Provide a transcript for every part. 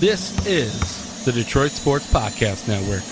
This is the Detroit Sports Podcast Network.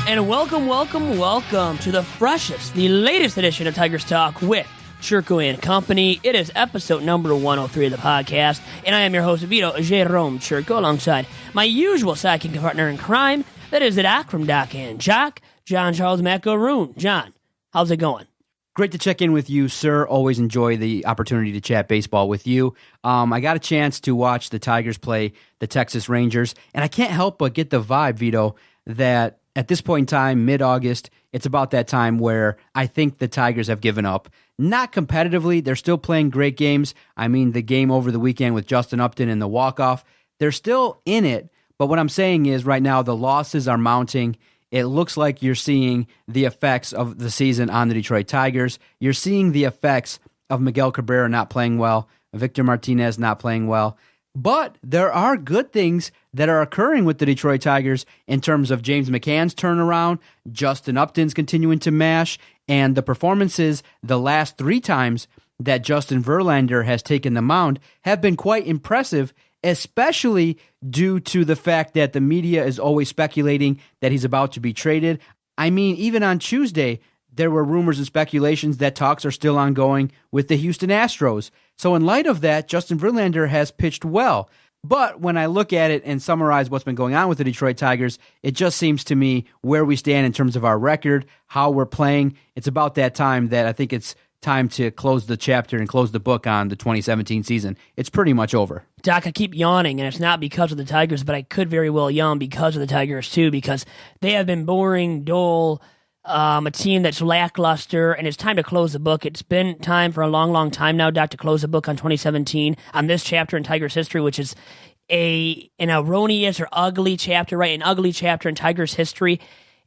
And welcome to the freshest, the latest edition of Tigers Talk with Chirco and Company. It is episode number 103 of the podcast, and I am your host, Vito Jerome Chirco, alongside my usual sidekick partner in crime, that is the Doc from Doc and Jock, John Charles Macaroon. John, how's it going? Great to check in with you, sir. Always enjoy the opportunity to chat baseball with you. I got a chance to watch the Tigers play the Texas Rangers, and I can't help but get the vibe, Vito, that at this point in time, mid-August, it's about that time where I think the Tigers have given up. Not competitively, they're still playing great games. I mean, the game over the weekend with Justin Upton and the walk-off, they're still in it. But what I'm saying is right now the losses are mounting. It looks like you're seeing the effects of the season on the Detroit Tigers. You're seeing the effects of Miguel Cabrera not playing well, Victor Martinez not playing well. But there are good things that are occurring with the Detroit Tigers in terms of James McCann's turnaround, Justin Upton's continuing to mash, and the performances the last 3 times that Justin Verlander has taken the mound have been quite impressive, especially due to the fact that the media is always speculating that he's about to be traded. I mean, even on Tuesday, there were rumors and speculations that talks are still ongoing with the Houston Astros. So in light of that, Justin Verlander has pitched well. But when I look at it and summarize what's been going on with the Detroit Tigers, it just seems to me where we stand in terms of our record, how we're playing. It's about that time that I think it's time to close the chapter and close the book on the 2017 season. It's pretty much over. Doc, I keep yawning, and it's not because of the Tigers, but I could very well yawn because of the Tigers too, because they have been boring, dull, a team that's lackluster, and it's time to close the book. It's been time for a long, long time now, Doc, to close the book on 2017, on this chapter in Tigers history, which is an erroneous or ugly chapter, right? An ugly chapter in Tigers history.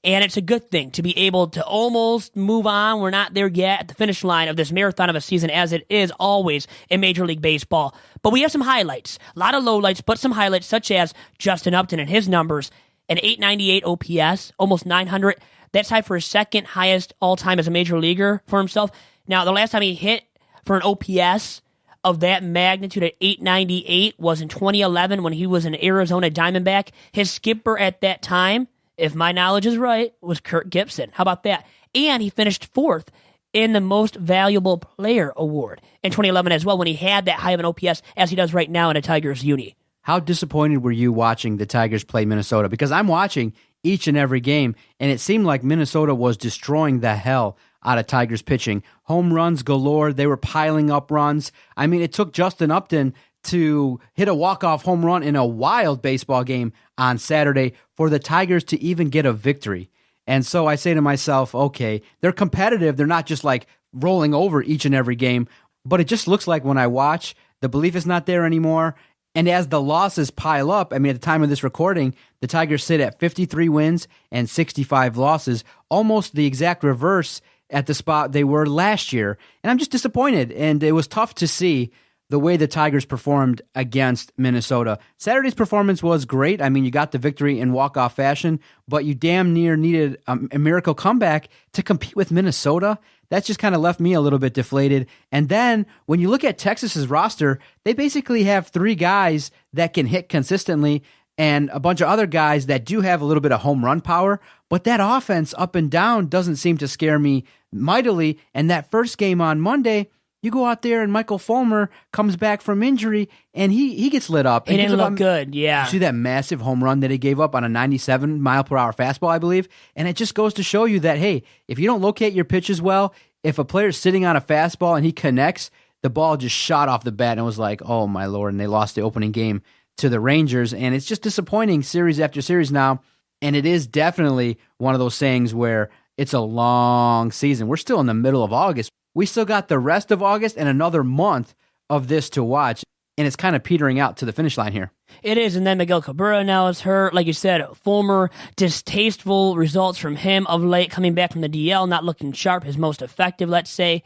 And it's a good thing to be able to almost move on. We're not there yet at the finish line of this marathon of a season, as it is always in Major League Baseball. But we have some highlights, a lot of lowlights, but some highlights, such as Justin Upton and his numbers, an 898 OPS, almost 900. That's tied for his second highest all-time as a major leaguer for himself. Now, the last time he hit for an OPS of that magnitude at 898 was in 2011 when he was an Arizona Diamondback. His skipper at that time, if my knowledge is right, was Kirk Gibson. How about that? And he finished 4th in the Most Valuable Player Award in 2011 as well, when he had that high of an OPS as he does right now in a Tigers uni. How disappointed were you watching the Tigers play Minnesota? Because I'm watching each and every game, and it seemed like Minnesota was destroying the hell out of Tigers pitching. Home runs galore. They were piling up runs. I mean, it took Justin Upton to hit a walk-off home run in a wild baseball game on Saturday for the Tigers to even get a victory. And so I say to myself, okay, they're competitive. They're not just like rolling over each and every game, but it just looks like when I watch, the belief is not there anymore. And as the losses pile up, I mean, at the time of this recording, the Tigers sit at 53 wins and 65 losses, almost the exact reverse at the spot they were last year. And I'm just disappointed. And it was tough to see the way the Tigers performed against Minnesota. Saturday's performance was great. I mean, you got the victory in walk-off fashion, but you damn near needed a miracle comeback to compete with Minnesota. That just kind of left me a little bit deflated. And then when you look at Texas's roster, they basically have 3 guys that can hit consistently and a bunch of other guys that do have a little bit of home run power, but that offense up and down doesn't seem to scare me mightily. And that first game on Monday, you go out there and Michael Fulmer comes back from injury and he gets lit up. He didn't look good, yeah. You see that massive home run that he gave up on a 97 mile per hour fastball, I believe? And it just goes to show you that, hey, if you don't locate your pitches well, if a player's sitting on a fastball and he connects, the ball just shot off the bat and it was like, oh my Lord, and they lost the opening game to the Rangers. And it's just disappointing series after series now. And it is definitely one of those things where it's a long season. We're still in the middle of August. We still got the rest of August and another month of this to watch. and it's kind of petering out to the finish line here. It is, and then Miguel Cabrera now is hurt. Like you said, Fulmer, distasteful results from him of late, coming back from the DL, not looking sharp, his most effective, let's say.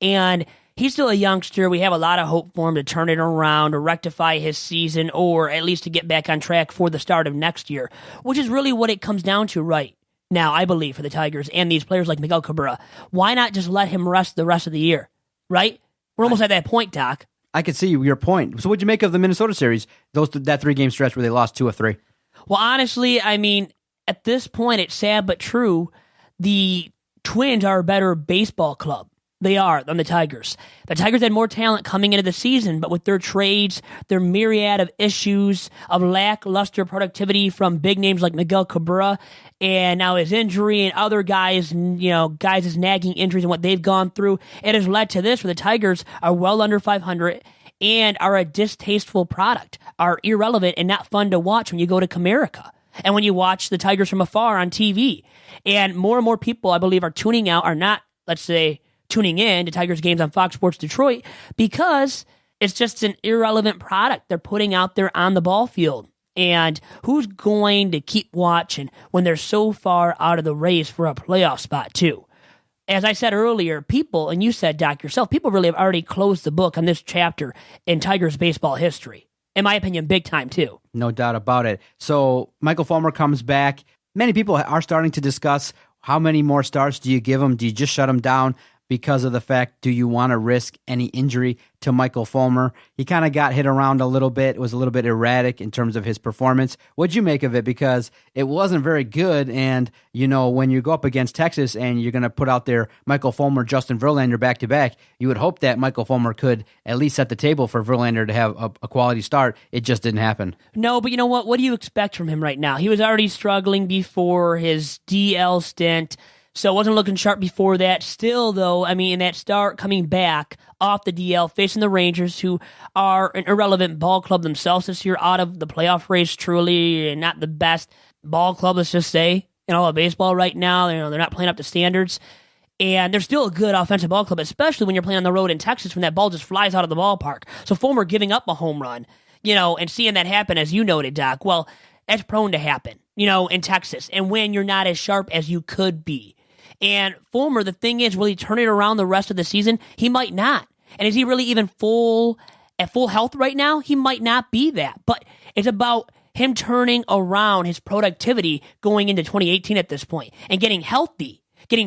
And he's still a youngster. We have a lot of hope for him to turn it around, to rectify his season, or at least to get back on track for the start of next year, which is really what it comes down to right now, I believe, for the Tigers and these players like Miguel Cabrera. Why not just let him rest the rest of the year, right? We're almost at that point, Doc. I could see your point. So what'd you make of the Minnesota series, that 3-game stretch where they lost 2 of 3? Well, honestly, I mean, at this point, it's sad but true. The Twins are a better baseball club. They are than the Tigers. The Tigers had more talent coming into the season, but with their trades, their myriad of issues of lackluster productivity from big names like Miguel Cabrera, and now his injury and other guys, guys' nagging injuries and what they've gone through, it has led to this where the Tigers are well under 500 and are a distasteful product, are irrelevant and not fun to watch when you go to Comerica and when you watch the Tigers from afar on TV. And more people, I believe, are tuning out, are not, let's say, tuning in to Tigers games on Fox Sports Detroit because it's just an irrelevant product they're putting out there on the ball field. And who's going to keep watching when they're so far out of the race for a playoff spot, too? As I said earlier, people, and you said, Doc, yourself, people really have already closed the book on this chapter in Tigers baseball history. In my opinion, big time, too. No doubt about it. So Michael Fulmer comes back. Many people are starting to discuss how many more starts do you give him? Do you just shut him down? Because of the fact, do you want to risk any injury to Michael Fulmer? He kind of got hit around a little bit. It was a little bit erratic in terms of his performance. What'd you make of it? Because it wasn't very good. And, when you go up against Texas and you're going to put out there Michael Fulmer, Justin Verlander back-to-back, you would hope that Michael Fulmer could at least set the table for Verlander to have a quality start. It just didn't happen. No, but you know what? What do you expect from him right now? He was already struggling before his DL stint. So it wasn't looking sharp before that. Still, though, in that start coming back off the DL, facing the Rangers, who are an irrelevant ball club themselves this year, out of the playoff race, truly, and not the best ball club, let's just say, in all of baseball right now. They're not playing up to standards. And they're still a good offensive ball club, especially when you're playing on the road in Texas when that ball just flies out of the ballpark. So Fulmer giving up a home run, and seeing that happen, as you noted, Doc, well, that's prone to happen, in Texas. And when you're not as sharp as you could be. And Fulmer, the thing is, will he turn it around the rest of the season? He might not. And is he really even at full health right now? He might not be that. But it's about him turning around his productivity going into 2018 at this point and getting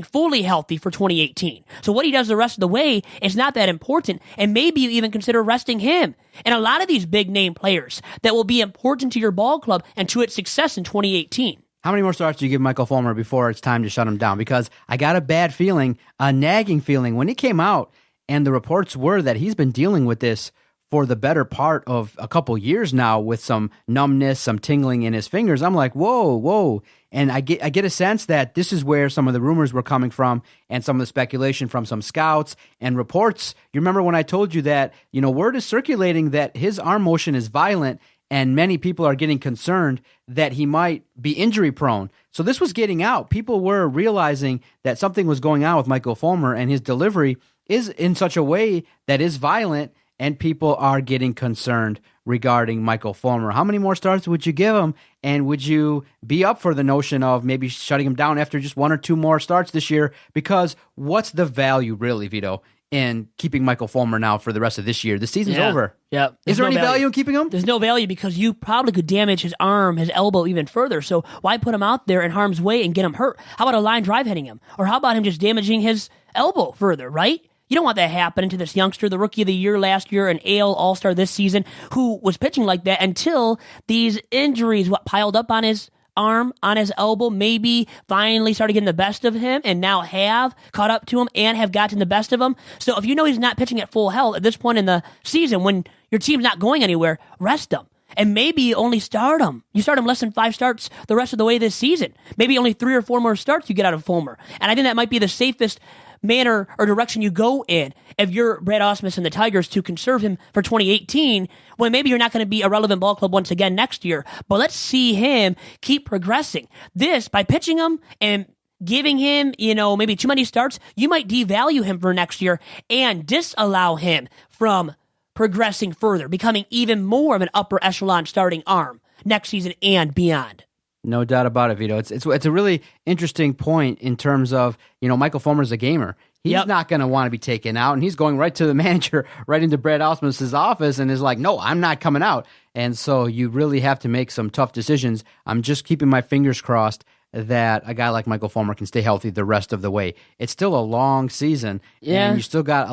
fully healthy for 2018. So what he does the rest of the way is not that important, and maybe you even consider resting him. And a lot of these big-name players that will be important to your ball club and to its success in 2018. How many more starts do you give Michael Fulmer before it's time to shut him down? Because I got a bad feeling, a nagging feeling, when he came out, and the reports were that he's been dealing with this for the better part of a couple years now with some numbness, some tingling in his fingers. I'm like, whoa. And I get a sense that this is where some of the rumors were coming from and some of the speculation from some scouts and reports. You remember when I told you that, word is circulating that his arm motion is violent, and many people are getting concerned that he might be injury prone. So this was getting out. People were realizing that something was going on with Michael Fulmer, and his delivery is in such a way that is violent, and people are getting concerned regarding Michael Fulmer. How many more starts would you give him? And would you be up for the notion of maybe shutting him down after just 1 or 2 more starts this year? Because what's the value really, Vito, in keeping Michael Fulmer now for the rest of this year? The season's over. Yeah. Is there any value in keeping him? There's no value because you probably could damage his arm, his elbow even further. So why put him out there in harm's way and get him hurt? How about a line drive hitting him? Or how about him just damaging his elbow further, right? You don't want that happening to this youngster, the rookie of the year last year, an AL All-Star this season, who was pitching like that until these injuries, piled up on his arm, on his elbow, maybe finally started getting the best of him and now have caught up to him and have gotten the best of him. So if you know he's not pitching at full health at this point in the season when your team's not going anywhere, rest him. And maybe you only start him. You start him less than 5 starts the rest of the way this season. Maybe only 3 or 4 more starts you get out of Fulmer. And I think that might be the safest manner or direction you go in if you're Brad Ausmus and the Tigers to conserve him for 2018 when maybe you're not going to be a relevant ball club once again next year. But let's see him keep progressing. This, by pitching him and giving him, maybe too many starts, you might devalue him for next year and disallow him from progressing further, becoming even more of an upper echelon starting arm next season and beyond. No doubt about it, Vito. It's a really interesting point in terms of, Michael Fulmer's a gamer. He's not going to want to be taken out, and he's going right to the manager, right into Brad Ausmus's office, and is like, no, I'm not coming out. And so you really have to make some tough decisions. I'm just keeping my fingers crossed that a guy like Michael Fulmer can stay healthy the rest of the way. It's still a long season, and you still got,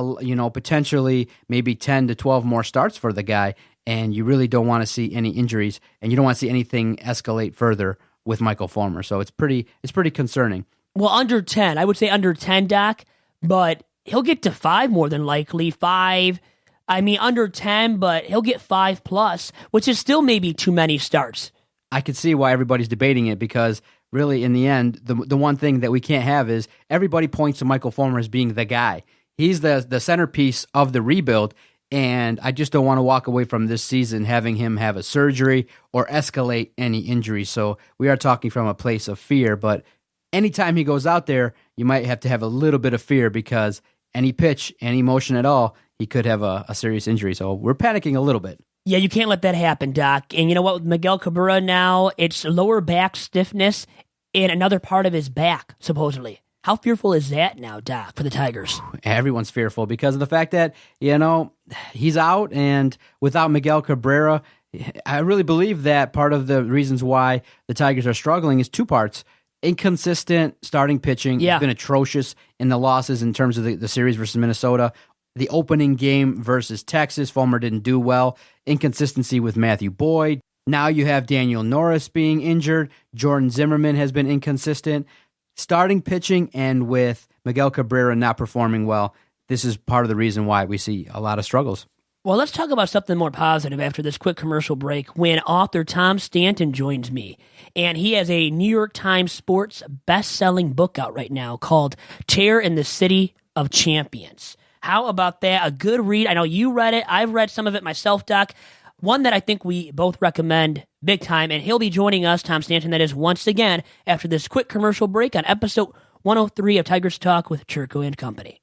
potentially maybe 10 to 12 more starts for the guy, and you really don't want to see any injuries, and you don't want to see anything escalate further with Michael Fulmer. So it's pretty concerning. Well, under 10. I would say under 10, Doc, but he'll get to 5 more than likely. 5. I mean, under 10, but he'll get 5 plus, which is still maybe too many starts. I could see why everybody's debating it, because really, in the end, the one thing that we can't have is everybody points to Michael Fulmer as being the guy. He's the centerpiece of the rebuild, and I just don't want to walk away from this season having him have a surgery or escalate any injury. So we are talking from a place of fear, but anytime he goes out there, you might have to have a little bit of fear, because any pitch, any motion at all, he could have a serious injury. So we're panicking a little bit. Yeah, you can't let that happen, Doc. And you know what? With Miguel Cabrera now, it's lower back stiffness in another part of his back, supposedly. How fearful is that now, Doc, for the Tigers? Everyone's fearful because of the fact that, he's out, and without Miguel Cabrera, I really believe that part of the reasons why the Tigers are struggling is two parts. Inconsistent starting pitching. It's been atrocious in the losses in terms of the series versus Minnesota. The opening game versus Texas, Fulmer didn't do well. Inconsistency with Matthew Boyd. Now you have Daniel Norris being injured. Jordan Zimmerman has been inconsistent. Starting pitching, and with Miguel Cabrera not performing well, this is part of the reason why we see a lot of struggles. Well, let's talk about something more positive after this quick commercial break, when author Tom Stanton joins me. And he has a New York Times sports best-selling book out right now called Tear in the City of Champions. How about that? A good read. I know you read it. I've read some of it myself, Doc. One that I think we both recommend big time, and he'll be joining us, Tom Stanton, that is, once again, after this quick commercial break on episode 103 of Tigers Talk with Chirco and Company.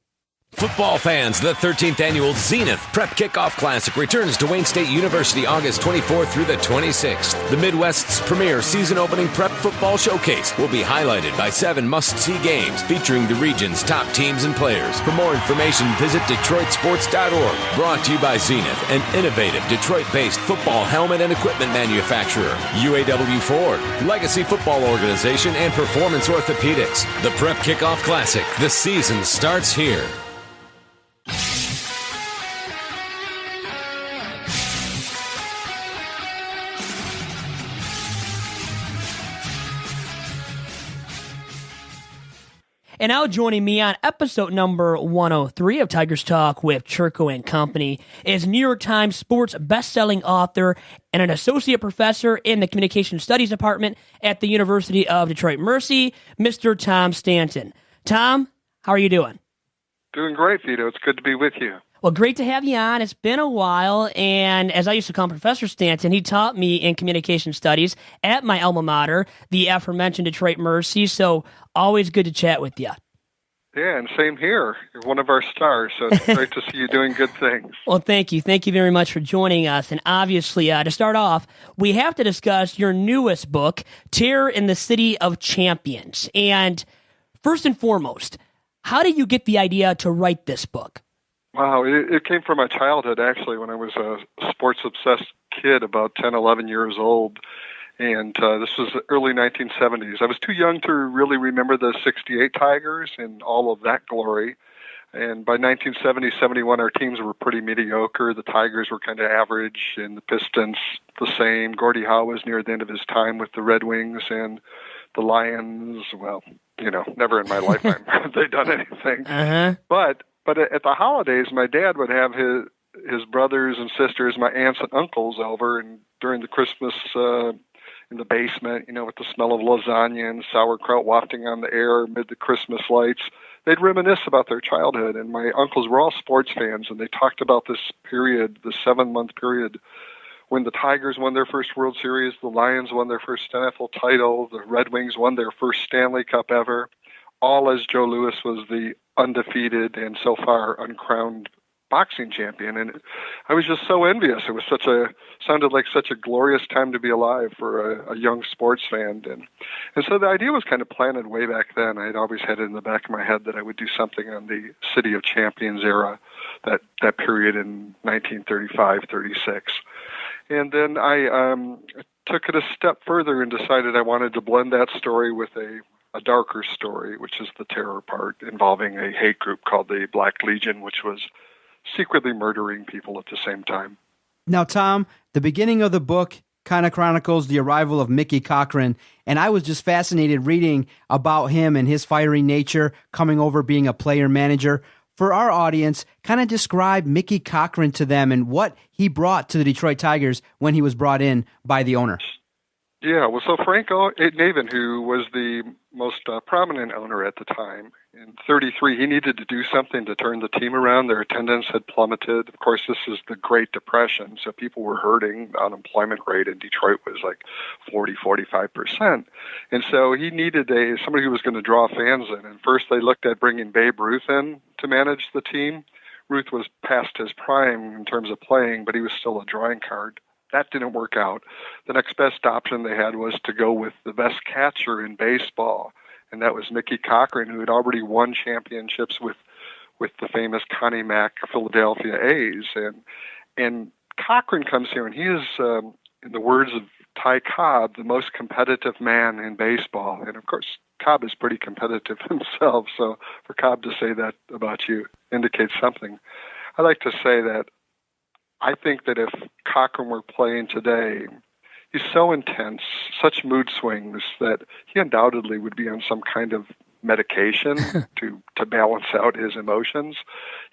Football fans, the 13th annual Zenith Prep Kickoff Classic returns to Wayne State University August 24th through the 26th. The Midwest's premier season-opening prep football showcase will be highlighted by 7 must-see games featuring the region's top teams and players. For more information, visit DetroitSports.org. Brought to you by Zenith, an innovative Detroit-based football helmet and equipment manufacturer. UAW Ford, Legacy Football Organization, and Performance Orthopedics. The Prep Kickoff Classic. The season starts here. And now joining me on episode number 103 of Tigers Talk with Chirco and Company is New York Times sports best-selling author and an associate professor in the Communication Studies Department at the University of Detroit Mercy, Mr. Tom Stanton. Tom, how are you doing? Doing great, Vito. It's good to be with you. Well, great to have you on. It's been a while, and as I used to call him Professor Stanton, he taught me in communication studies at my alma mater, the aforementioned Detroit Mercy, so always good to chat with you. Yeah, and same here. You're one of our stars, so it's great to see you doing good things. Well, thank you. Thank you very much for joining us. And obviously, to start off, we have to discuss your newest book, Tear in the City of Champions. And first and foremost, how did you get the idea to write this book? Wow, it came from my childhood, actually, when I was a sports-obsessed kid, about 10, 11 years old. And this was the early 1970s. I was too young to really remember the 68 Tigers and all of that glory. And by 1970, 71, our teams were pretty mediocre. The Tigers were kind of average, and the Pistons the same. Gordie Howe was near the end of his time with the Red Wings, and the Lions, well, never in my lifetime have they done anything. Uh-huh. But at the holidays, my dad would have his brothers and sisters, my aunts and uncles over, and during the Christmas in the basement, with the smell of lasagna and sauerkraut wafting on the air amid the Christmas lights, they'd reminisce about their childhood. And my uncles were all sports fans, and they talked about this period, the 7-month period, when the Tigers won their first World Series, the Lions won their first NFL title, the Red Wings won their first Stanley Cup ever, all as Joe Louis was the undefeated and so far uncrowned boxing champion, and I was just so envious. It was sounded like such a glorious time to be alive for a young sports fan, and so the idea was kind of planted way back then. I had always had it in the back of my head that I would do something on the City of Champions era, that period in 1935, 36, and then I took it a step further and decided I wanted to blend that story with a darker story, which is the terror part, involving a hate group called the Black Legion, which was secretly murdering people at the same time. Now, Tom, the beginning of the book kind of chronicles the arrival of Mickey Cochran, and I was just fascinated reading about him and his fiery nature, coming over being a player-manager. For our audience, kind of describe Mickey Cochran to them and what he brought to the Detroit Tigers when he was brought in by the owner. Yeah, well, so Frank Navin, who was the most prominent owner at the time, in 33, he needed to do something to turn the team around. Their attendance had plummeted. Of course, this is the Great Depression, so people were hurting. The unemployment rate in Detroit was like 45%. And so he needed somebody who was going to draw fans in. And first they looked at bringing Babe Ruth in to manage the team. Ruth was past his prime in terms of playing, but he was still a drawing card. That didn't work out. The next best option they had was to go with the best catcher in baseball, and that was Mickey Cochran, who had already won championships with the famous Connie Mack Philadelphia A's. And Cochran comes here, and he is, in the words of Ty Cobb, the most competitive man in baseball. And, of course, Cobb is pretty competitive himself, so for Cobb to say that about you indicates something. I like to say that I think that if Cochran were playing today, he's so intense, such mood swings, that he undoubtedly would be on some kind of medication to balance out his emotions.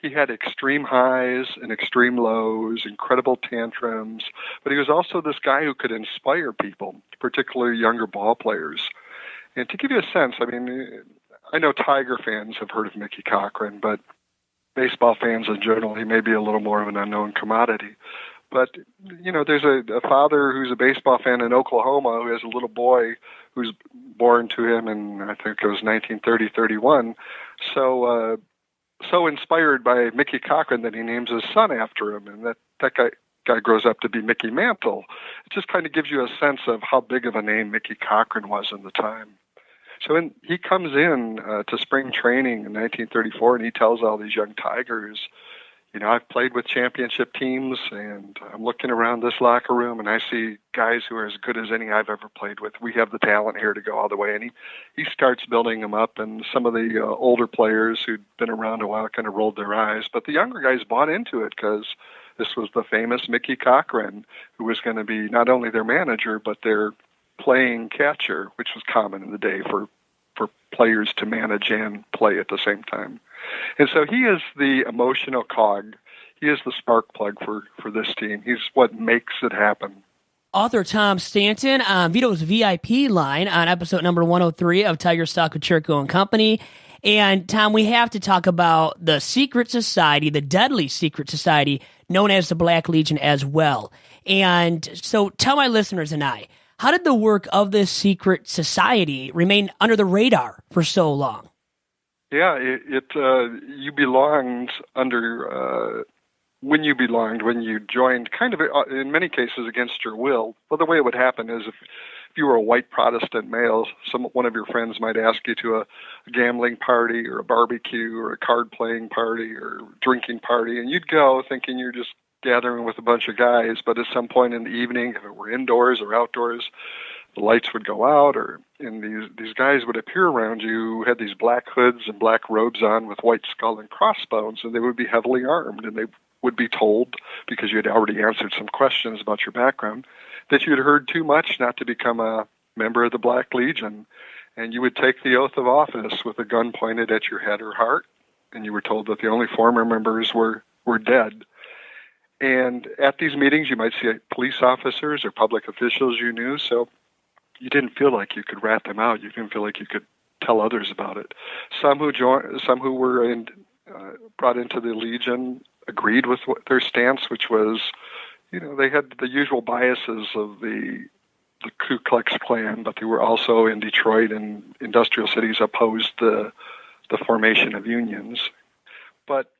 He had extreme highs and extreme lows, incredible tantrums, but he was also this guy who could inspire people, particularly younger ball players. And to give you a sense, I mean, I know Tiger fans have heard of Mickey Cochran, but baseball fans in general, he may be a little more of an unknown commodity. But, you know, there's a father who's a baseball fan in Oklahoma who has a little boy who's born to him in, I think it was 1930-31. So inspired by Mickey Cochran that he names his son after him, and that guy grows up to be Mickey Mantle. It just kind of gives you a sense of how big of a name Mickey Cochran was in the time. So he comes in to spring training in 1934, and he tells all these young Tigers, you know, I've played with championship teams, and I'm looking around this locker room, and I see guys who are as good as any I've ever played with. We have the talent here to go all the way. And he starts building them up, and some of the older players who'd been around a while kind of rolled their eyes. But the younger guys bought into it because this was the famous Mickey Cochran, who was going to be not only their manager, but their playing catcher, which was common in the day for players to manage and play at the same time. And so he is the emotional cog. He is the spark plug for this team. He's what makes it happen. Author Tom Stanton on Vito's VIP line on episode number 103 of Tiger Talk with Chirco and Company. And Tom, we have to talk about the secret society, the deadly secret society known as the Black Legion as well. And so tell my listeners and I, how did the work of this secret society remain under the radar for so long? Yeah, you belonged under, when you joined, kind of in many cases against your will. Well, the way it would happen is if you were a white Protestant male, one of your friends might ask you to a gambling party or a barbecue or a card-playing party or drinking party, and you'd go thinking you're just gathering with a bunch of guys, but at some point in the evening, if it were indoors or outdoors, the lights would go out, and these guys would appear around you who had these black hoods and black robes on with white skull and crossbones, and they would be heavily armed, and they would be told, because you had already answered some questions about your background, that you had heard too much not to become a member of the Black Legion, and you would take the oath of office with a gun pointed at your head or heart, and you were told that the only former members were dead. And at these meetings, you might see police officers or public officials you knew, so you didn't feel like you could rat them out. You didn't feel like you could tell others about it. Some who were brought into the Legion agreed with their stance, which was, you know, they had the usual biases of the Ku Klux Klan, but they were also in Detroit and industrial cities opposed the formation of unions. But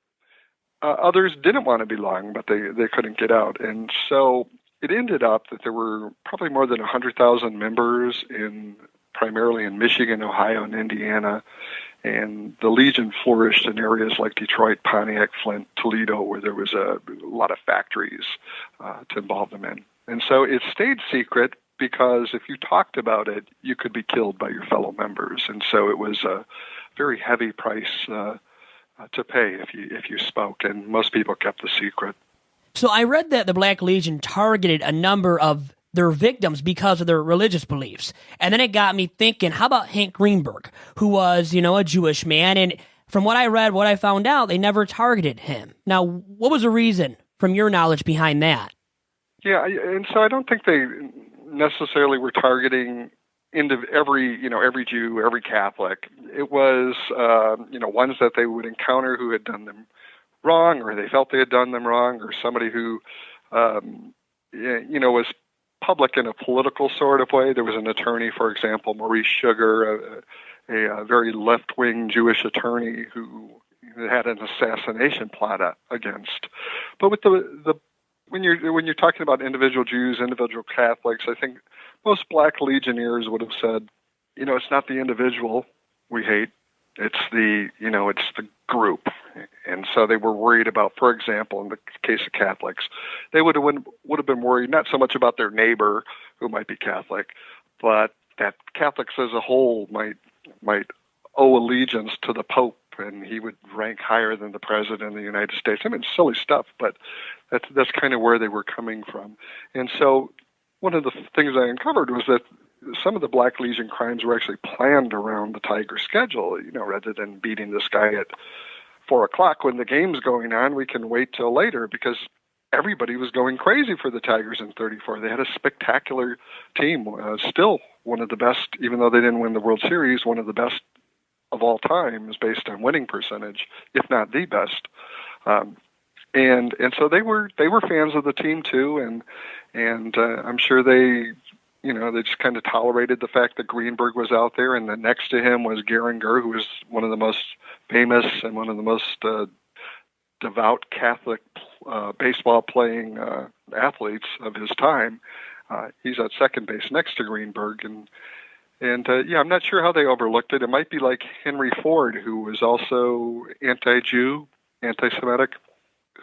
Others didn't want to belong, but they couldn't get out. And so it ended up that there were probably more than 100,000 members primarily in Michigan, Ohio, and Indiana. And the Legion flourished in areas like Detroit, Pontiac, Flint, Toledo, where there was a lot of factories to involve them in. And so it stayed secret because if you talked about it, you could be killed by your fellow members. And so it was a very heavy price to pay if you spoke, and most people kept the secret. So I read that the Black Legion targeted a number of their victims because of their religious beliefs. And then it got me thinking, how about Hank Greenberg, who was, a Jewish man? And from what I read, what I found out, they never targeted him. Now, what was the reason, from your knowledge, behind that? Yeah, and so I don't think they necessarily were targeting into every Jew, every Catholic. It was, ones that they would encounter who had done them wrong, or they felt they had done them wrong, or somebody who, was public in a political sort of way. There was an attorney, for example, Maurice Sugar, a very left-wing Jewish attorney who had an assassination plot against. But with when you're talking about individual Jews, individual Catholics, I think most Black Legionnaires would have said, it's not the individual we hate, it's the group. And so they were worried about, for example, in the case of Catholics, they would have been worried not so much about their neighbor who might be Catholic, but that Catholics as a whole might owe allegiance to the Pope, and he would rank higher than the President of the United States. I mean, it's silly stuff, but that's kind of where they were coming from. And so one of the things I uncovered was that some of the Black Legion crimes were actually planned around the Tiger schedule. Rather than beating this guy at 4:00 when the game's going on, we can wait till later, because everybody was going crazy for the Tigers in '34. They had a spectacular team, still one of the best, even though they didn't win the World Series, one of the best of all time is based on winning percentage, if not the best. And so they were fans of the team too, and I'm sure they just kind of tolerated the fact that Greenberg was out there, and that next to him was Gehringer, who was one of the most famous and one of the most devout Catholic baseball-playing athletes of his time. He's at second base next to Greenberg, and I'm not sure how they overlooked it. It might be like Henry Ford, who was also anti-Jew, anti-Semitic,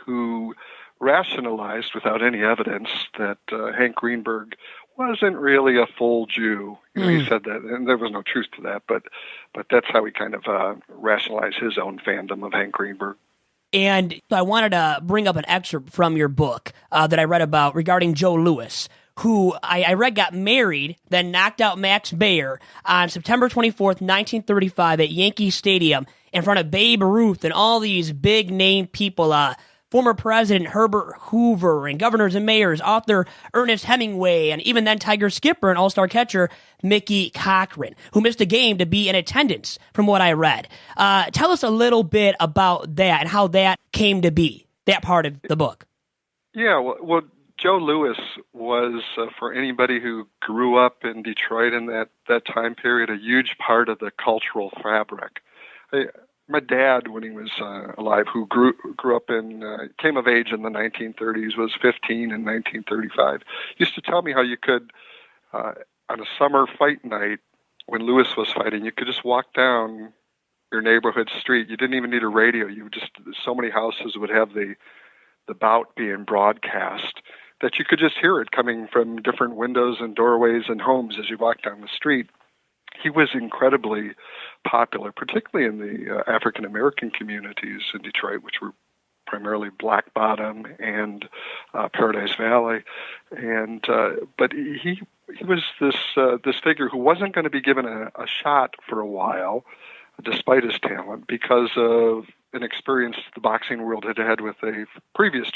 who rationalized without any evidence that Hank Greenberg wasn't really a full Jew. He said that, and there was no truth to that, but that's how he kind of rationalized his own fandom of Hank Greenberg. And I wanted to bring up an excerpt from your book that I read about regarding Joe Louis, who I read got married, then knocked out Max Baer on September 24th, 1935 at Yankee Stadium in front of Babe Ruth and all these big-name people, former President Herbert Hoover and governors and mayors, author Ernest Hemingway, and even then Tiger skipper and all-star catcher Mickey Cochrane, who missed a game to be in attendance, from what I read. Tell us a little bit about that and how that came to be, that part of the book. Yeah, well Joe Louis was, for anybody who grew up in Detroit in that time period, a huge part of the cultural fabric. My dad, when he was alive, who grew up came of age in the 1930s, was 15 in 1935, used to tell me how you could, on a summer fight night, when Louis was fighting, you could just walk down your neighborhood street. You didn't even need a radio. So many houses would have the bout being broadcast that you could just hear it coming from different windows and doorways and homes as you walk down the street. He was incredibly popular, particularly in the African-American communities in Detroit, which were primarily Black Bottom and Paradise Valley. And but he was this figure who wasn't going to be given a shot for a while, despite his talent, because of an experience the boxing world had had with a previous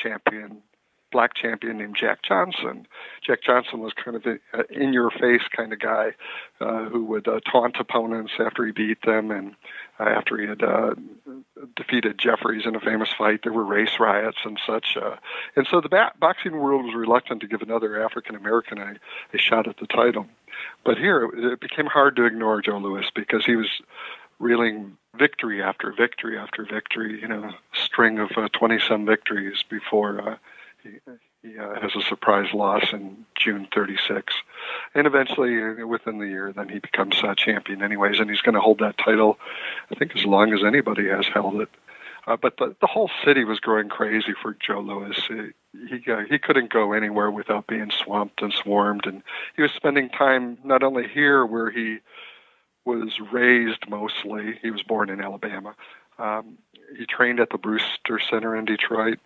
black champion named Jack Johnson. Jack Johnson was kind of an in-your-face kind of guy who would taunt opponents after he beat them, and after he had defeated Jeffries in a famous fight, there were race riots and such. And so the boxing world was reluctant to give another African-American a shot at the title. But here, it became hard to ignore Joe Louis because he was reeling victory after victory after victory, string of 20-some victories before he has a surprise loss in June 36. And eventually, within the year, then he becomes champion anyways, and he's going to hold that title, I think, as long as anybody has held it. But the whole city was growing crazy for Joe Louis. He couldn't go anywhere without being swamped and swarmed, and he was spending time not only here where he was raised mostly. He was born in Alabama. He trained at the Brewster Center in Detroit.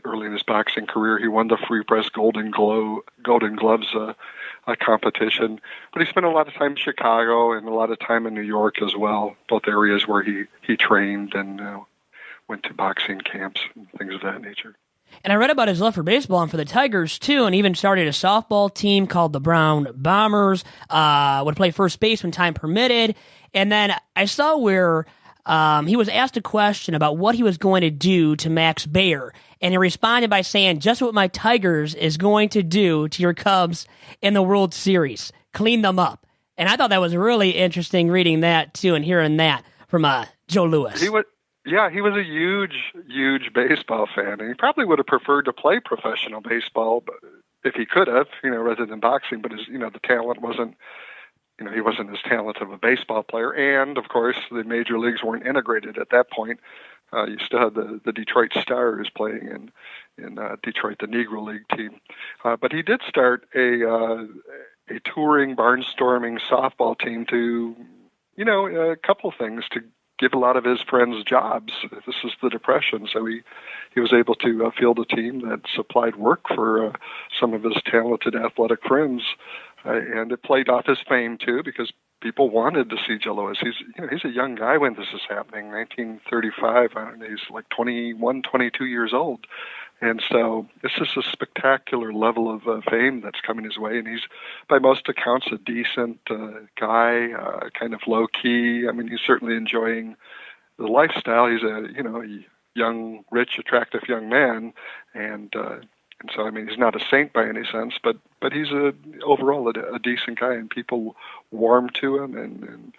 Early in his boxing career, he won the Free Press Golden Gloves competition. But he spent a lot of time in Chicago and a lot of time in New York as well, both areas where he trained and went to boxing camps and things of that nature. And I read about his love for baseball and for the Tigers, too, and even started a softball team called the Brown Bombers, would play first base when time permitted. And then I saw where he was asked a question about what he was going to do to Max Baer, and he responded by saying, just what my Tigers is going to do to your Cubs in the World Series, clean them up. And I thought that was really interesting reading that, too, and hearing that from Joe Louis. He was a huge baseball fan, and he probably would have preferred to play professional baseball, but if he could have, rather than boxing. But the talent wasn't, he wasn't as talented of a baseball player, and of course the major leagues weren't integrated at that point. You still had the Detroit Stars playing in Detroit, the Negro League team. But he did start a touring, barnstorming softball team to, a couple things to give a lot of his friends jobs. This is the Depression, so he was able to field a team that supplied work for some of his talented athletic friends, and it played off his fame too, because people wanted to see Joe Louis. He's a young guy when this is happening, 1935. He's like 21, 22 years old. And so it's just a spectacular level of fame that's coming his way. And he's, by most accounts, a decent guy, kind of low-key. I mean, he's certainly enjoying the lifestyle. He's a young, rich, attractive young man. And so, I mean, he's not a saint by any sense, but he's overall a decent guy, and people warmed to him and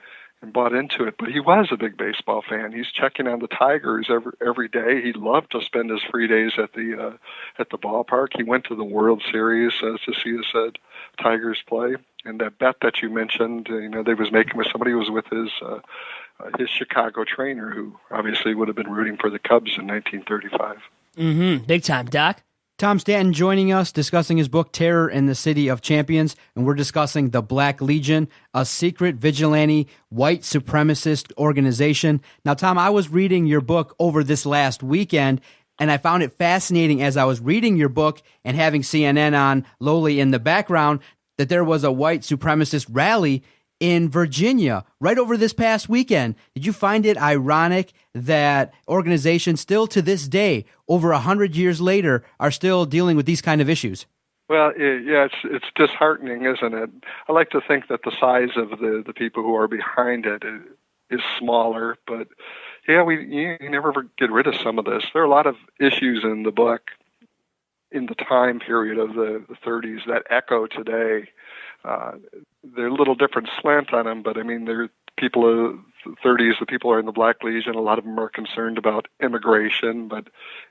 bought into it. But he was a big baseball fan. He's checking on the Tigers every day. He loved to spend his free days at the ballpark. He went to the World Series to see his Tigers play. And that bet that you mentioned, they was making with somebody who was with his Chicago trainer, who obviously would have been rooting for the Cubs in 1935. Mm-hmm. Big time, Doc. Tom Stanton joining us, discussing his book, Terror in the City of Champions, and we're discussing the Black Legion, a secret vigilante white supremacist organization. Now, Tom, I was reading your book over this last weekend, and I found it fascinating as I was reading your book and having CNN on lowly in the background that there was a white supremacist rally in Virginia right over this past weekend. Did you find it ironic that organizations still to this day, over 100 years later, are still dealing with these kind of issues? Well, yeah, it's disheartening, isn't it? I like to think that the size of the people who are behind it is smaller, but yeah, you never get rid of some of this. There are a lot of issues in the book in the time period of the 30s that echo today. They're a little different slant on them, but I mean, they're people of the 30s, the people are in the Black Legion. A lot of them are concerned about immigration, but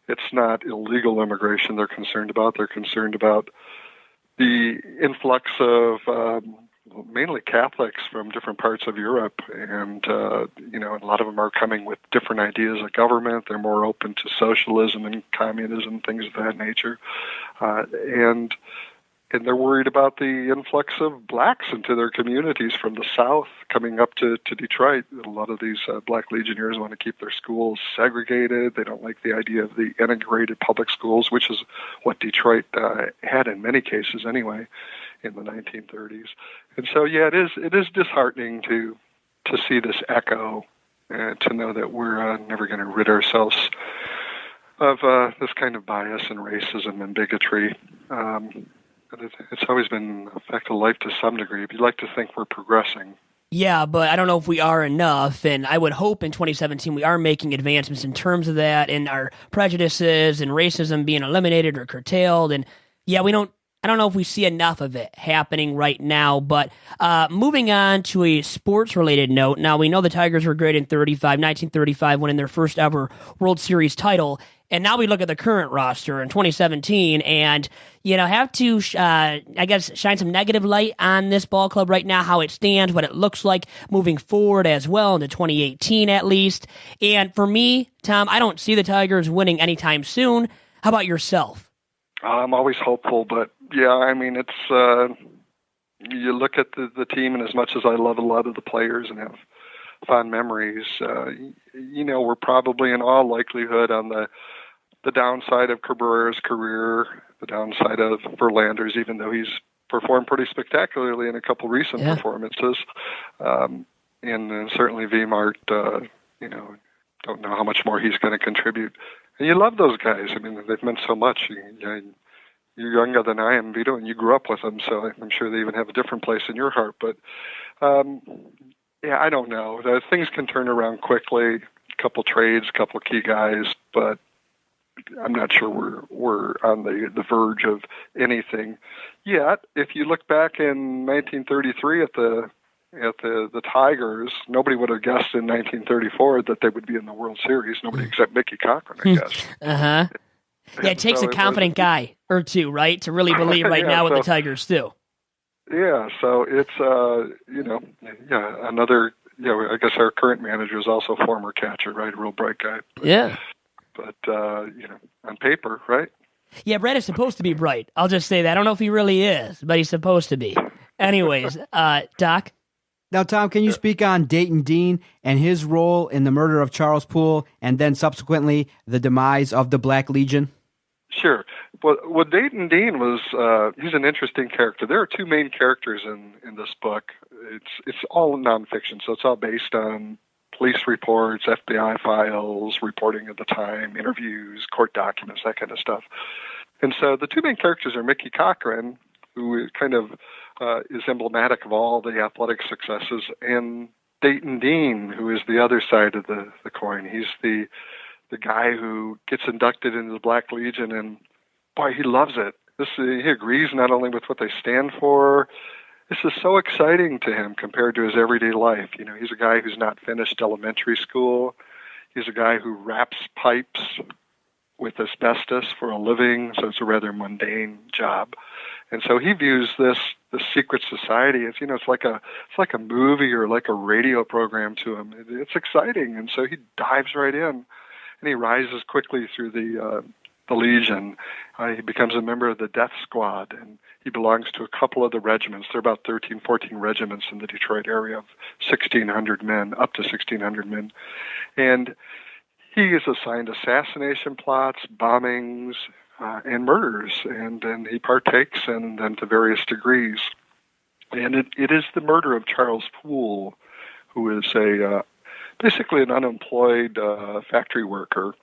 it's not illegal immigration they're concerned about. They're concerned about the influx of mainly Catholics from different parts of Europe, and a lot of them are coming with different ideas of government. They're more open to socialism and communism, things of that nature, and they're worried about the influx of blacks into their communities from the South coming up to Detroit. A lot of these Black Legionnaires want to keep their schools segregated. They don't like the idea of the integrated public schools, which is what Detroit had in many cases anyway in the 1930s. And so, yeah, it is disheartening to see this echo and to know that we're never going to rid ourselves of this kind of bias and racism and bigotry. But it's always been a fact of life to some degree. If you'd like to think we're progressing. Yeah, but I don't know if we are enough, and I would hope in 2017 we are making advancements in terms of that, and our prejudices and racism being eliminated or curtailed. And yeah, I I don't know if we see enough of it happening right now. But moving on to a sports-related note, now we know the Tigers were great in 1935, winning their first ever World Series title. And now we look at the current roster in 2017 and, have to, I guess, shine some negative light on this ball club right now, how it stands, what it looks like moving forward as well into 2018 at least. And for me, Tom, I don't see the Tigers winning anytime soon. How about yourself? I'm always hopeful, but yeah, I mean, it's, you look at the team, and as much as I love a lot of the players and have fond memories, we're probably in all likelihood on the downside of Cabrera's career, the downside of Verlander's, even though he's performed pretty spectacularly in a couple recent performances. And certainly V-Mart, don't know how much more he's going to contribute. And you love those guys. I mean, they've meant so much. You're younger than I am, Vito, and you grew up with them, so I'm sure they even have a different place in your heart. But, I don't know. Things can turn around quickly, a couple trades, a couple key guys, but I'm not sure we're on the verge of anything yet. If you look back in 1933 at the Tigers, nobody would have guessed in 1934 that they would be in the World Series. Nobody except Mickey Cochran, I guess. Yeah, it takes a confident guy or two, right, to really believe right now what the Tigers do. Yeah, so it's another. I guess our current manager is also a former catcher, right? A real bright guy. But, on paper, right? Yeah, Brett is supposed to be bright. I'll just say that. I don't know if he really is, but he's supposed to be. Anyways, Doc? Now, Tom, can you speak on Dayton Dean and his role in the murder of Charles Poole and then subsequently the demise of the Black Legion? Sure. Well, Dayton Dean was, he's an interesting character. There are two main characters in this book. It's all nonfiction, so it's all based on police reports, FBI files, reporting at the time, interviews, court documents, that kind of stuff. And so the two main characters are Mickey Cochran, who kind of is emblematic of all the athletic successes, and Dayton Dean, who is the other side of the coin. He's the guy who gets inducted into the Black Legion, and boy, he loves it. He agrees not only with what they stand for. This is so exciting to him compared to his everyday life. He's a guy who's not finished elementary school. He's a guy who wraps pipes with asbestos for a living, so it's a rather mundane job. And so he views this secret society as, it's like a movie or like a radio program to him. It's exciting, and so he dives right in, and he rises quickly through the Legion. He becomes a member of the Death Squad, and he belongs to a couple of the regiments. There are about 13, 14 regiments in the Detroit area of 1,600 men, up to 1,600 men. And he is assigned assassination plots, bombings, and murders, and he partakes in them to various degrees. And it is the murder of Charles Poole, who is basically an unemployed factory worker,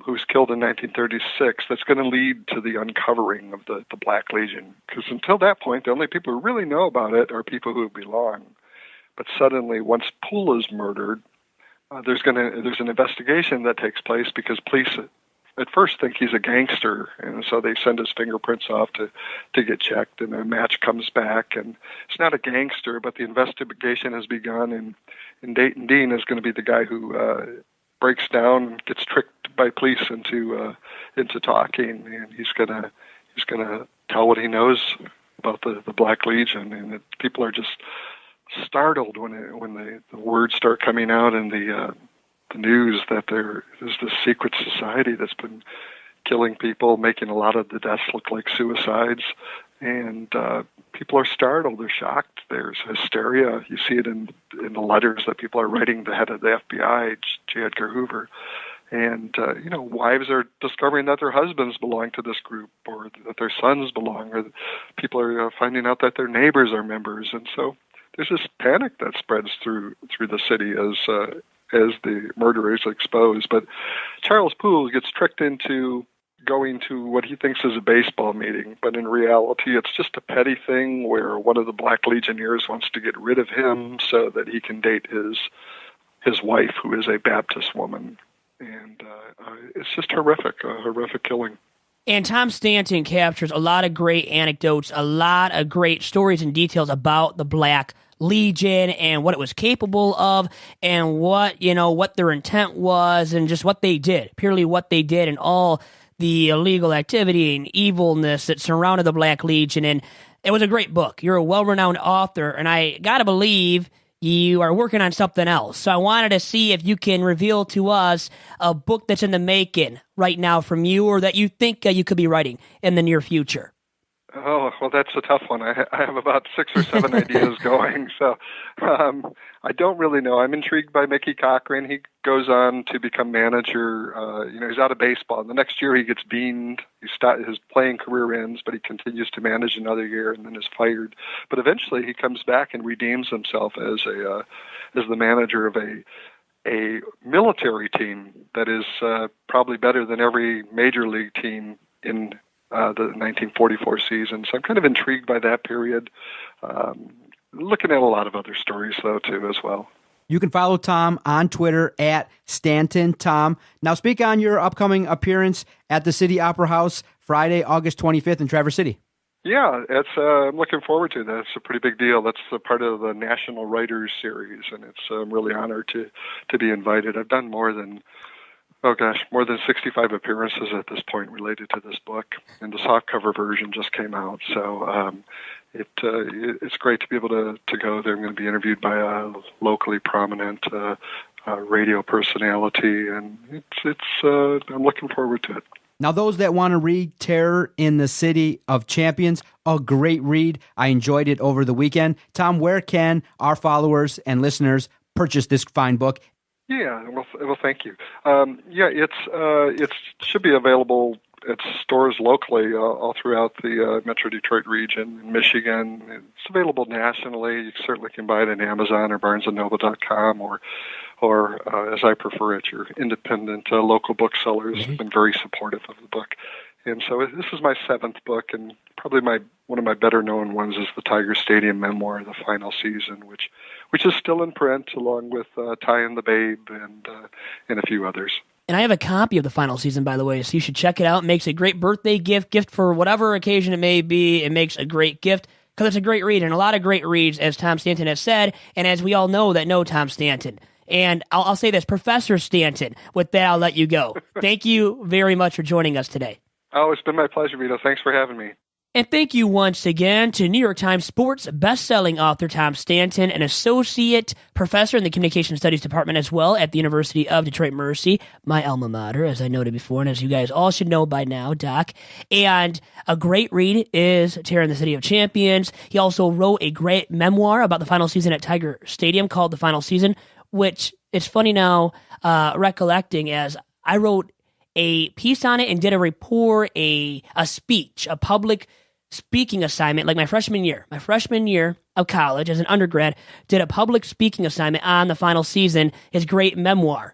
who was killed in 1936, that's going to lead to the uncovering of the Black Legion. Because until that point, the only people who really know about it are people who belong. But suddenly, once Poole is murdered, there's an investigation that takes place because police at first think he's a gangster, and so they send his fingerprints off to get checked, and a match comes back, and it's not a gangster, but the investigation has begun, and Dayton Dean is going to be the guy who breaks down and gets tricked by police into talking, and he's gonna tell what he knows about the Black Legion, and people are just startled when the words start coming out in the news that there is this secret society that's been killing people, making a lot of the deaths look like suicides, and people are startled, they're shocked, there's hysteria. You see it in the letters that people are writing the head of the FBI, J. Edgar Hoover. And, wives are discovering that their husbands belong to this group, or that their sons belong, or people are finding out that their neighbors are members. And so there's this panic that spreads through the city as the murder is exposed. But Charles Poole gets tricked into going to what he thinks is a baseball meeting, but in reality it's just a petty thing where one of the Black Legionnaires wants to get rid of him so that he can date his wife, who is a Baptist woman. And it's just horrific, a horrific killing. And Tom Stanton captures a lot of great anecdotes, a lot of great stories and details about the Black Legion and what it was capable of and what their intent was and just what they did, purely what they did and all the illegal activity and evilness that surrounded the Black Legion. And it was a great book. You're a well-renowned author, and I got to believe you are working on something else. So I wanted to see if you can reveal to us a book that's in the making right now from you or that you think you could be writing in the near future. Oh, well, that's a tough one. I have about 6 or 7 ideas going, so I don't really know. I'm intrigued by Mickey Cochran. He goes on to become manager. He's out of baseball. And the next year he gets beamed. His playing career ends, but he continues to manage another year and then is fired. But eventually he comes back and redeems himself as the manager of a military team that is probably better than every major league team in the 1944 season. So I'm kind of intrigued by that period. Looking at a lot of other stories, though, too, as well. You can follow Tom on Twitter at Stanton Tom. Now, speak on your upcoming appearance at the City Opera House Friday, August 25th in Traverse City. Yeah, I'm looking forward to that. It's a pretty big deal. That's a part of the National Writers Series, and I'm really honored to be invited. I've done more than 65 appearances at this point related to this book, and the softcover version just came out. So it's great to be able to go there. I'm going to be interviewed by a locally prominent radio personality, and I'm looking forward to it. Now, those that want to read Terror in the City of Champions, a great read. I enjoyed it over the weekend. Tom, where can our followers and listeners purchase this fine book? Yeah, well, thank you. It should be available at stores locally all throughout the Metro Detroit region, in Michigan. It's available nationally. You certainly can buy it on Amazon or BarnesandNoble.com, or as I prefer, at your independent local booksellers. Have been very supportive of the book. And so this is my 7th book, and probably one of my better-known ones is the Tiger Stadium memoir, The Final Season, which is still in print, along with Ty and the Babe and a few others. And I have a copy of The Final Season, by the way, so you should check it out. It makes a great birthday gift for whatever occasion it may be. It makes a great gift because it's a great read, and a lot of great reads, as Tom Stanton has said, and as we all know that know Tom Stanton. And I'll say this, Professor Stanton. With that, I'll let you go. Thank you very much for joining us today. Oh, it's been my pleasure, Vito. Thanks for having me. And thank you once again to New York Times sports best-selling author Tom Stanton, an associate professor in the Communication Studies Department as well at the University of Detroit Mercy, my alma mater, as I noted before, and as you guys all should know by now, Doc. And a great read is Terror in the City of Champions. He also wrote a great memoir about the final season at Tiger Stadium called The Final Season, which it's funny now recollecting as I wrote a piece on it and did a report, a speech, a public speaking assignment, like my freshman year of college as an undergrad, did a public speaking assignment on The Final Season, his great memoir,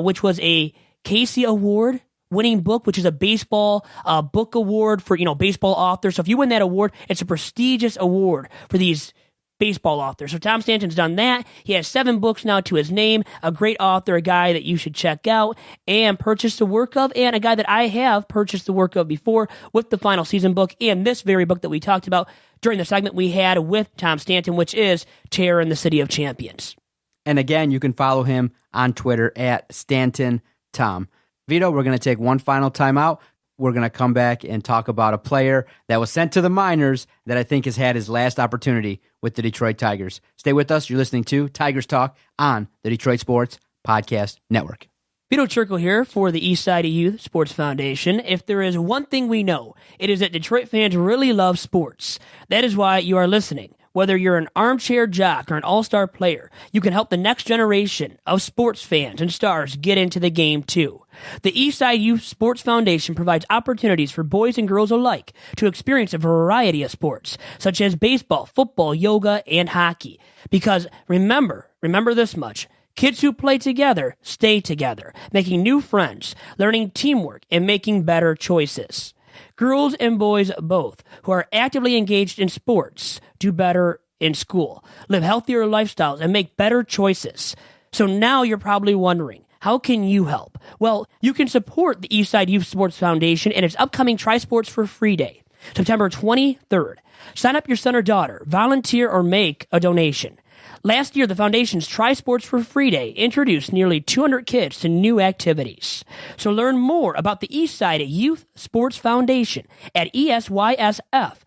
which was a Casey Award winning book, which is a baseball book award for, baseball authors. So if you win that award, it's a prestigious award for these baseball author. So Tom Stanton's done that. He has 7 books now to his name, a great author, a guy that you should check out and purchase the work of, and a guy that I have purchased the work of before with the Final Season book and this very book that we talked about during the segment we had with Tom Stanton, which is Terror in the City of Champions. And again, you can follow him on Twitter at Stanton Tom. Vito, we're going to take one final time out. We're going to come back and talk about a player that was sent to the minors that I think has had his last opportunity with the Detroit Tigers. Stay with us. You're listening to Tigers Talk on the Detroit Sports Podcast Network. Vito Chirco here for the Eastside Youth Sports Foundation. If there is one thing we know, it is that Detroit fans really love sports. That is why you are listening. Whether you're an armchair jock or an all-star player, you can help the next generation of sports fans and stars get into the game too. The Eastside Youth Sports Foundation provides opportunities for boys and girls alike to experience a variety of sports, such as baseball, football, yoga, and hockey. Because remember this much, kids who play together stay together, making new friends, learning teamwork, and making better choices. Girls and boys both who are actively engaged in sports do better in school, live healthier lifestyles, and make better choices. So now you're probably wondering, How can you help? Well, you can support the Eastside Youth Sports Foundation and its upcoming Tri-Sports for Free Day, September 23rd. Sign up your son or daughter, volunteer, or make a donation. Last year, the Foundation's Tri-Sports for Free Day introduced nearly 200 kids to new activities. So learn more about the Eastside Youth Sports Foundation at ESYSF.com.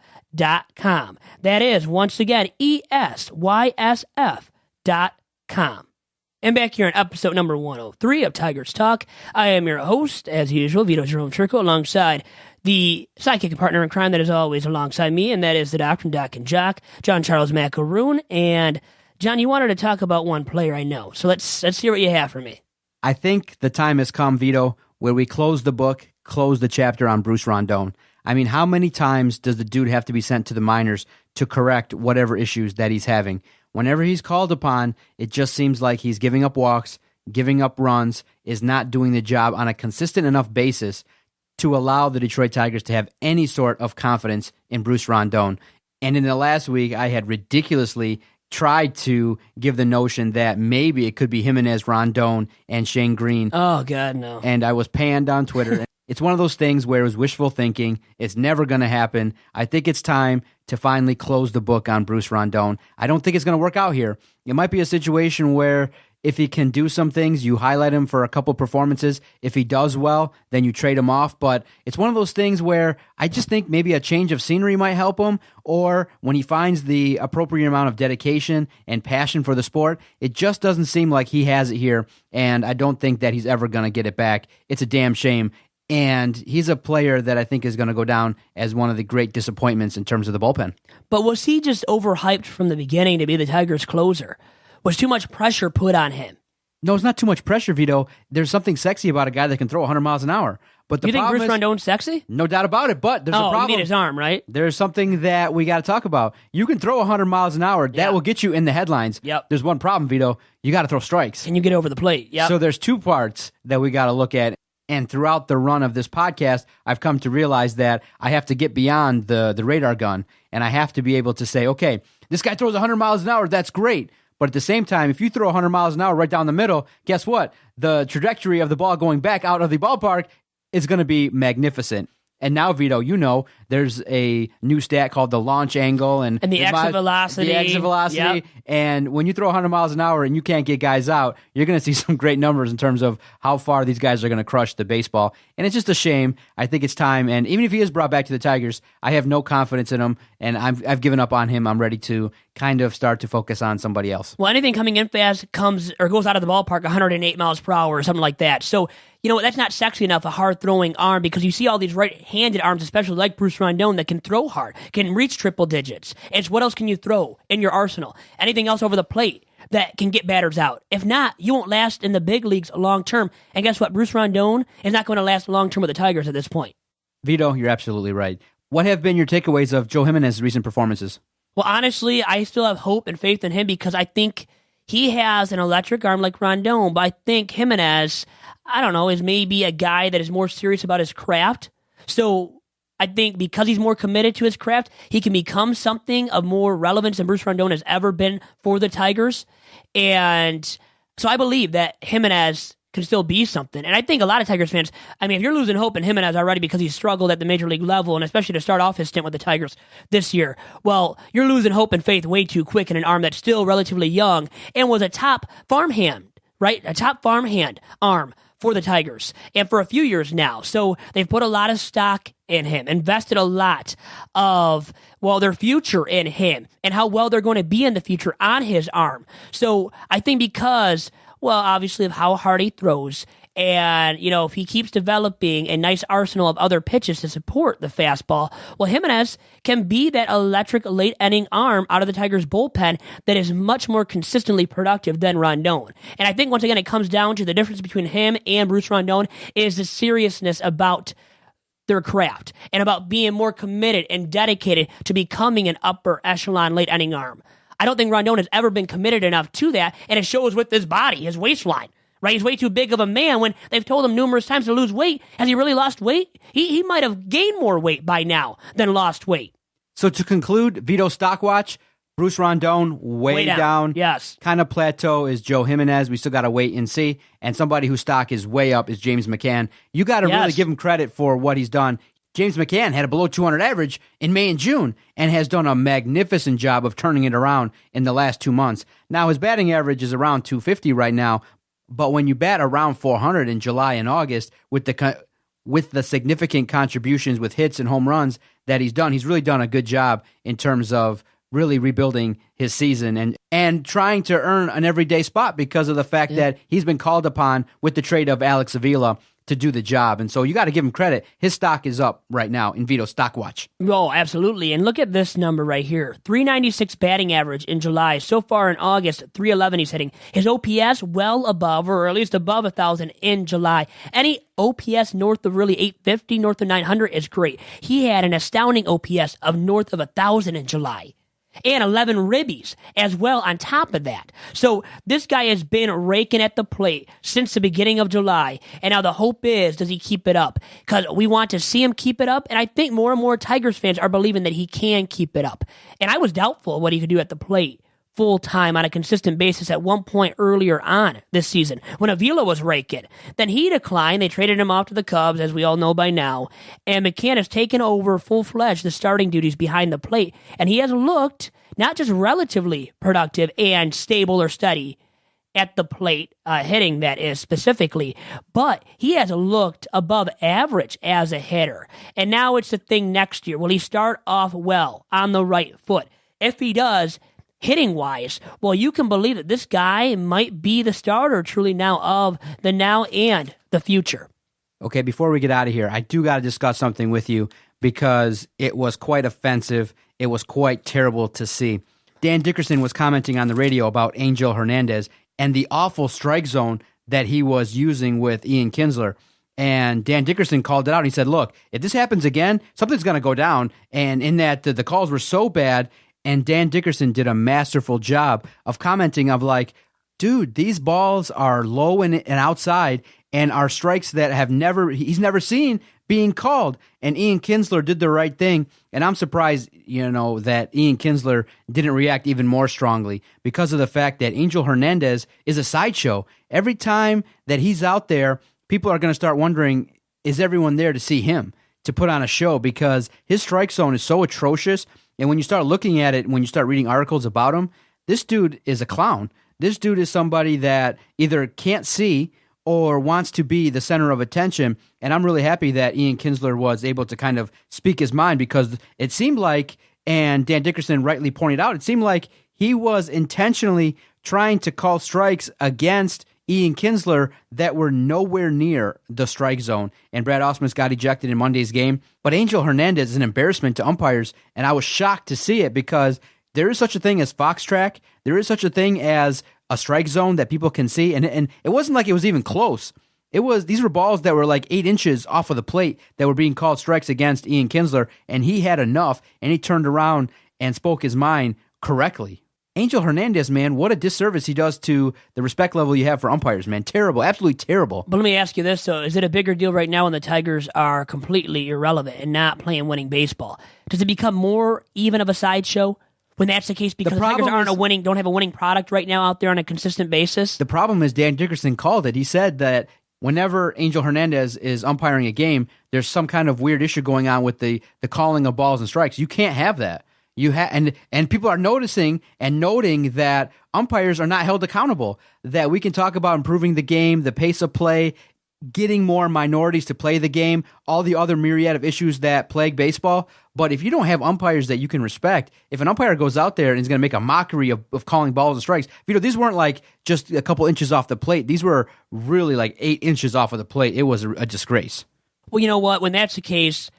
That is, once again, ESYSF.com. And back here on episode number 103 of Tigers Talk, I am your host, as usual, Vito Chirco, alongside the sidekick and partner in crime that is always alongside me, and that is the Doctor and Doc and Jock, John Charles Macaroon. And John, you wanted to talk about one player I know, so let's hear what you have for me. I think the time has come, Vito, where we close the book, close the chapter on Bruce Rondon. I mean, how many times does the dude have to be sent to the minors to correct whatever issues that he's having? Whenever he's called upon, it just seems like he's giving up walks, giving up runs, is not doing the job on a consistent enough basis to allow the Detroit Tigers to have any sort of confidence in Bruce Rondon. And in the last week, I had ridiculously tried to give the notion that maybe it could be Jimenez, Rondon, and Shane Green. Oh, God, no. And I was panned on Twitter. It's one of those things where it was wishful thinking. It's never going to happen. I think it's time to finally close the book on Bruce Rondon. I don't think it's going to work out here. It might be a situation where if he can do some things, you highlight him for a couple performances. If he does well, then you trade him off. But it's one of those things where I just think maybe a change of scenery might help him, or when he finds the appropriate amount of dedication and passion for the sport, it just doesn't seem like he has it here, and I don't think that he's ever going to get it back. It's a damn shame. And he's a player that I think is going to go down as one of the great disappointments in terms of the bullpen. But was he just overhyped from the beginning to be the Tigers' closer? Was too much pressure put on him? No, it's not too much pressure, Vito. There's something sexy about a guy that can throw 100 miles an hour. But you think Bruce Rondon's sexy? No doubt about it, but there's a problem. You mean his arm, right? There's something that we got to talk about. You can throw 100 miles an hour. That will get you in the headlines. Yep. There's one problem, Vito. You got to throw strikes. Can you get over the plate? Yep. So there's two parts that we got to look at. And throughout the run of this podcast, I've come to realize that I have to get beyond the radar gun, and I have to be able to say, okay, this guy throws 100 miles an hour. That's great. But at the same time, if you throw 100 miles an hour right down the middle, guess what? The trajectory of the ball going back out of the ballpark is going to be magnificent. And now, Vito, you know, there's a new stat called the launch angle. And the exit velocity. The exit velocity. Yep. And when you throw 100 miles an hour and you can't get guys out, you're going to see some great numbers in terms of how far these guys are going to crush the baseball. And it's just a shame. I think it's time. And even if he is brought back to the Tigers, I have no confidence in him. And I've given up on him. I'm ready to kind of start to focus on somebody else. Well, anything coming in fast comes or goes out of the ballpark 108 miles per hour or something like that. So, you know, that's not sexy enough, a hard-throwing arm, because you see all these right-handed arms, especially like Bruce Rondon, that can throw hard, can reach triple digits. It's what else can you throw in your arsenal? Anything else over the plate that can get batters out? If not, you won't last in the big leagues long-term. And guess what? Bruce Rondon is not going to last long-term with the Tigers at this point. Vito, you're absolutely right. What have been your takeaways of Joe Jimenez's recent performances? Well, honestly, I still have hope and faith in him because I think he has an electric arm like Rondon, but I think Jimenez, I don't know, is maybe a guy that is more serious about his craft. So I think because he's more committed to his craft, he can become something of more relevance than Bruce Rondon has ever been for the Tigers. And so I believe that Jimenez can still be something. And I think a lot of Tigers fans, I mean, if you're losing hope in Jimenez already because he's struggled at the major league level, and especially to start off his stint with the Tigers this year, well, you're losing hope and faith way too quick in an arm that's still relatively young and was a top farmhand, right? A top farmhand arm for the Tigers, and for a few years now. So they've put a lot of stock in him, invested a lot of, well, their future in him and how well they're going to be in the future on his arm. So I think because, well, obviously of how hard he throws, and, you know, if he keeps developing a nice arsenal of other pitches to support the fastball, well, Jimenez can be that electric late inning arm out of the Tigers bullpen that is much more consistently productive than Rondon. And I think once again, it comes down to the difference between him and Bruce Rondon is the seriousness about their craft and about being more committed and dedicated to becoming an upper echelon late inning arm. I don't think Rondon has ever been committed enough to that, and it shows with his body, his waistline. Right, he's way too big of a man when they've told him numerous times to lose weight. Has he really lost weight? He might have gained more weight by now than lost weight. So to conclude, Vito Stockwatch, Bruce Rondon, way down. Yes. Kind of plateau is Joe Jimenez. We still got to wait and see. And somebody whose stock is way up is James McCann. You got to really give him credit for what he's done. James McCann had a below 200 average in May and June and has done a magnificent job of turning it around in the last 2 months. Now, his batting average is around 250 right now, but when you bat around 400 in July and August with the significant contributions with hits and home runs that he's done, he's really done a good job in terms of really rebuilding his season and trying to earn an everyday spot because of the fact that he's been called upon with the trade of Alex Avila to do the job. And so you got to give him credit. His stock is up right now in Vito's Stock Watch. Oh, absolutely. And look at this number right here. 396 batting average in July. So far in August, 311 he's hitting. His OPS well above, or at least above 1,000 in July. Any OPS north of really 850, north of 900 is great. He had an astounding OPS of north of 1,000 in July. And 11 ribbies as well on top of that. So this guy has been raking at the plate since the beginning of July. And now the hope is, does he keep it up? Because we want to see him keep it up. And I think more and more Tigers fans are believing that he can keep it up. And I was doubtful of what he could do at the plate full time on a consistent basis at one point earlier on this season when Avila was raking. Then he declined. They traded him off to the Cubs, as we all know by now. And McCann has taken over full-fledged the starting duties behind the plate. And he has looked not just relatively productive and stable or steady at the plate, hitting that is specifically, but he has looked above average as a hitter. And now it's the thing next year. Will he start off well on the right foot? If he does, hitting-wise, well, you can believe that this guy might be the starter truly now of the now and the future. Okay, before we get out of here, I do got to discuss something with you because it was quite offensive. It was quite terrible to see. Dan Dickerson was commenting on the radio about Angel Hernandez and the awful strike zone that he was using with Ian Kinsler. And Dan Dickerson called it out. He said, look, if this happens again, something's going to go down. And in that, the calls were so bad. And Dan Dickerson did a masterful job of commenting of like, dude, these balls are low and outside and are strikes that he's never seen being called. And Ian Kinsler did the right thing. And I'm surprised, that Ian Kinsler didn't react even more strongly because of the fact that Angel Hernandez is a sideshow. Every time that he's out there, people are going to start wondering, is everyone there to see him, to put on a show? Because his strike zone is so atrocious. And when you start looking at it, when you start reading articles about him, this dude is a clown. This dude is somebody that either can't see or wants to be the center of attention. And I'm really happy that Ian Kinsler was able to kind of speak his mind because it seemed like, and Dan Dickerson rightly pointed out, it seemed like he was intentionally trying to call strikes against Ian Kinsler that were nowhere near the strike zone. And Brad Ausmus got ejected in Monday's game. But Angel Hernandez is an embarrassment to umpires, and I was shocked to see it because there is such a thing as Fox Track. There is such a thing as a strike zone that people can see. And it wasn't like it was even close. These were balls that were like 8 inches off of the plate that were being called strikes against Ian Kinsler, and he had enough, and he turned around and spoke his mind correctly. Angel Hernandez, man, what a disservice he does to the respect level you have for umpires, man. Terrible, absolutely terrible. But let me ask you this, though. Is it a bigger deal right now when the Tigers are completely irrelevant and not playing winning baseball? Does it become more even of a sideshow when that's the case because the Tigers don't have a winning product right now out there on a consistent basis? The problem is Dan Dickerson called it. He said that whenever Angel Hernandez is umpiring a game, there's some kind of weird issue going on with the calling of balls and strikes. You can't have that. And people are noticing and noting that umpires are not held accountable, that we can talk about improving the game, the pace of play, getting more minorities to play the game, all the other myriad of issues that plague baseball. But if you don't have umpires that you can respect, if an umpire goes out there and is going to make a mockery of calling balls and strikes, these weren't like just a couple inches off the plate. These were really like 8 inches off of the plate. It was a disgrace. Well, you know what? When that's the case,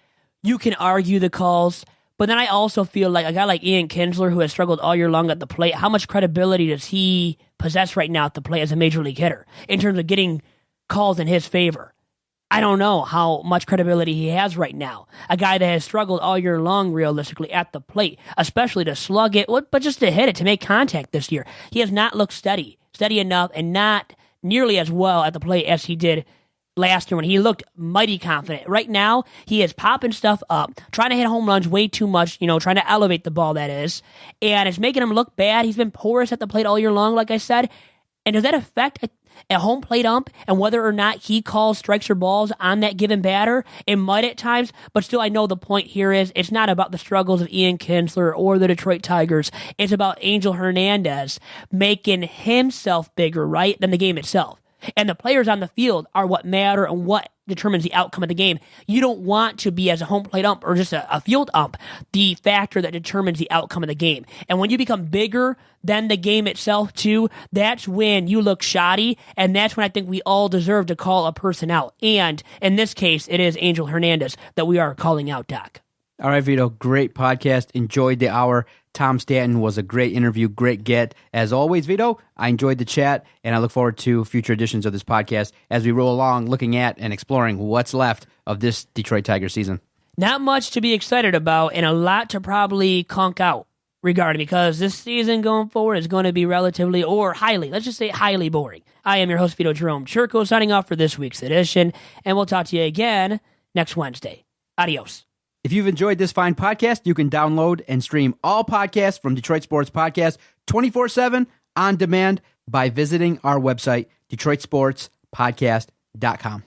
you can argue the calls. But then I also feel like a guy like Ian Kinsler, who has struggled all year long at the plate, how much credibility does he possess right now at the plate as a major league hitter in terms of getting calls in his favor? I don't know how much credibility he has right now. A guy that has struggled all year long, realistically, at the plate, especially to slug it, but just to hit it, to make contact this year. He has not looked steady enough, and not nearly as well at the plate as he did last year when he looked mighty confident. Right now, he is popping stuff up, trying to hit home runs way too much, trying to elevate the ball, that is. And it's making him look bad. He's been porous at the plate all year long, like I said. And does that affect a home plate ump and whether or not he calls strikes or balls on that given batter? It might at times, but still I know the point here is it's not about the struggles of Ian Kinsler or the Detroit Tigers. It's about Angel Hernandez making himself bigger, right, than the game itself. And the players on the field are what matter and what determines the outcome of the game. You don't want to be, as a home plate ump or just a field ump, the factor that determines the outcome of the game. And when you become bigger than the game itself, too, that's when you look shoddy, and that's when I think we all deserve to call a person out. And in this case, it is Angel Hernandez that we are calling out, Doc. All right, Vito, great podcast. Enjoyed the hour. Tom Stanton was a great interview, great get. As always, Vito, I enjoyed the chat, and I look forward to future editions of this podcast as we roll along looking at and exploring what's left of this Detroit Tigers season. Not much to be excited about and a lot to probably conk out regarding, because this season going forward is going to be relatively, or highly, let's just say highly boring. I am your host, Vito Jerome Chirco, signing off for this week's edition, and we'll talk to you again next Wednesday. Adios. If you've enjoyed this fine podcast, you can download and stream all podcasts from Detroit Sports Podcast 24/7 on demand by visiting our website, DetroitSportsPodcast.com.